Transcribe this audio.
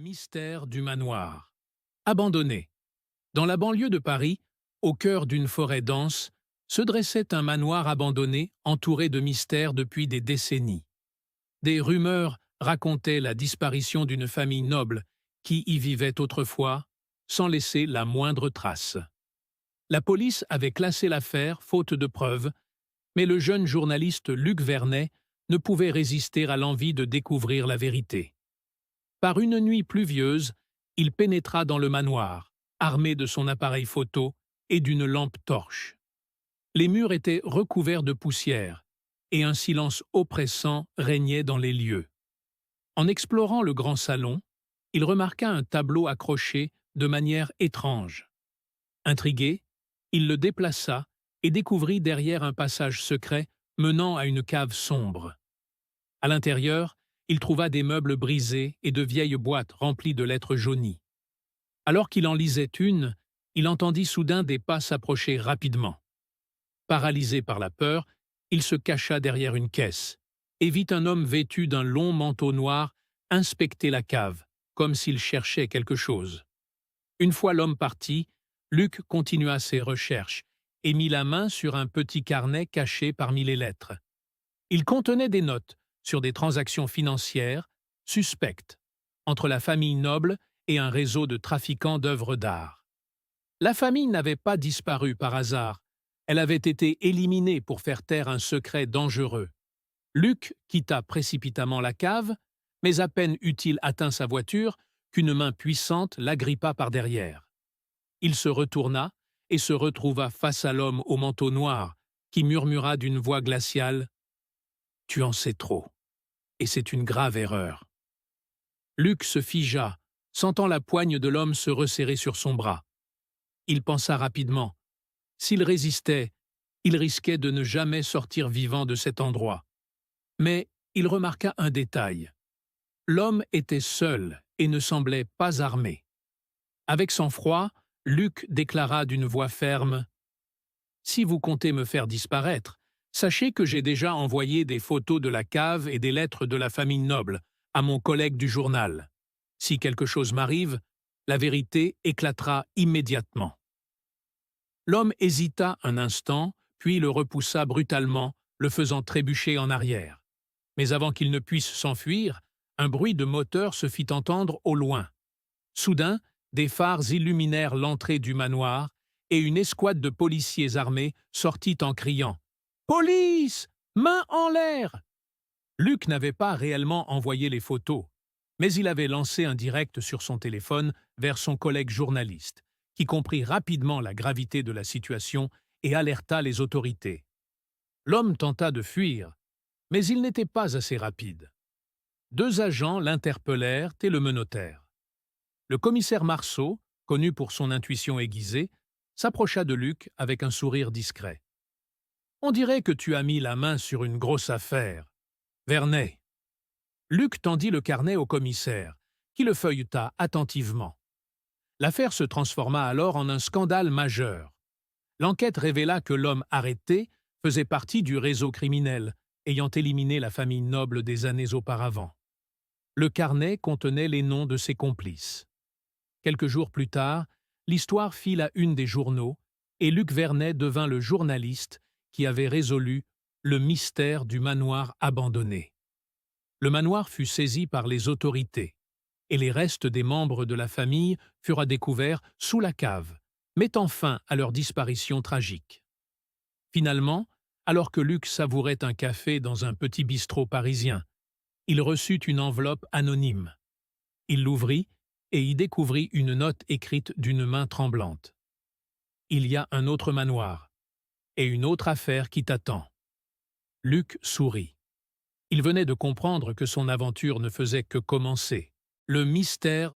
mystère du manoir. Abandonné. Dans la banlieue de Paris, au cœur d'une forêt dense, se dressait un manoir abandonné entouré de mystères depuis des décennies. Des rumeurs racontaient la disparition d'une famille noble qui y vivait autrefois, sans laisser la moindre trace. La police avait classé l'affaire faute de preuves, mais le jeune journaliste Luc Vernet ne pouvait résister à l'envie de découvrir la vérité. Par une nuit pluvieuse, il pénétra dans le manoir, armé de son appareil photo et d'une lampe torche. Les murs étaient recouverts de poussière, et un silence oppressant régnait dans les lieux. En explorant le grand salon, il remarqua un tableau accroché de manière étrange. Intrigué, il le déplaça et découvrit derrière un passage secret menant à une cave sombre. À l'intérieur, il trouva des meubles brisés et de vieilles boîtes remplies de lettres jaunies. Alors qu'il en lisait une, il entendit soudain des pas s'approcher rapidement. Paralysé par la peur, il se cacha derrière une caisse et vit un homme vêtu d'un long manteau noir inspecter la cave, comme s'il cherchait quelque chose. Une fois l'homme parti, Luc continua ses recherches et mit la main sur un petit carnet caché parmi les lettres. Il contenait des notes sur des transactions financières suspectes entre la famille noble et un réseau de trafiquants d'œuvres d'art. La famille n'avait pas disparu par hasard, elle avait été éliminée pour faire taire un secret dangereux. Luc quitta précipitamment la cave, mais à peine eut-il atteint sa voiture qu'une main puissante l'agrippa par derrière. Il se retourna et se retrouva face à l'homme au manteau noir, qui murmura d'une voix glaciale « Tu en sais trop, et c'est une grave erreur. » Luc se figea, sentant la poigne de l'homme se resserrer sur son bras. Il pensa rapidement. S'il résistait, il risquait de ne jamais sortir vivant de cet endroit. Mais il remarqua un détail. L'homme était seul et ne semblait pas armé. Avec sang-froid, Luc déclara d'une voix ferme « Si vous comptez me faire disparaître, sachez que j'ai déjà envoyé des photos de la cave et des lettres de la famille noble à mon collègue du journal. Si quelque chose m'arrive, la vérité éclatera immédiatement. » L'homme hésita un instant, puis le repoussa brutalement, le faisant trébucher en arrière. Mais avant qu'il ne puisse s'enfuir, un bruit de moteur se fit entendre au loin. Soudain, des phares illuminèrent l'entrée du manoir et une escouade de policiers armés sortit en criant « Police! Main en l'air !» Luc n'avait pas réellement envoyé les photos, mais il avait lancé un direct sur son téléphone vers son collègue journaliste, qui comprit rapidement la gravité de la situation et alerta les autorités. L'homme tenta de fuir, mais il n'était pas assez rapide. Deux agents l'interpellèrent et le menottèrent. Le commissaire Marceau, connu pour son intuition aiguisée, s'approcha de Luc avec un sourire discret. « On dirait que tu as mis la main sur une grosse affaire. Vernet. » Luc tendit le carnet au commissaire, qui le feuilleta attentivement. L'affaire se transforma alors en un scandale majeur. L'enquête révéla que l'homme arrêté faisait partie du réseau criminel ayant éliminé la famille noble des années auparavant. Le carnet contenait les noms de ses complices. Quelques jours plus tard, l'histoire fit la une des journaux et Luc Vernet devint le journaliste qui avait résolu le mystère du manoir abandonné. Le manoir fut saisi par les autorités et les restes des membres de la famille furent découverts sous la cave, mettant fin à leur disparition tragique. Finalement, alors que Luc savourait un café dans un petit bistrot parisien, il reçut une enveloppe anonyme. Il l'ouvrit et y découvrit une note écrite d'une main tremblante. « Il y a un autre manoir et une autre affaire qui t'attend. » Luc sourit. Il venait de comprendre que son aventure ne faisait que commencer. Le mystère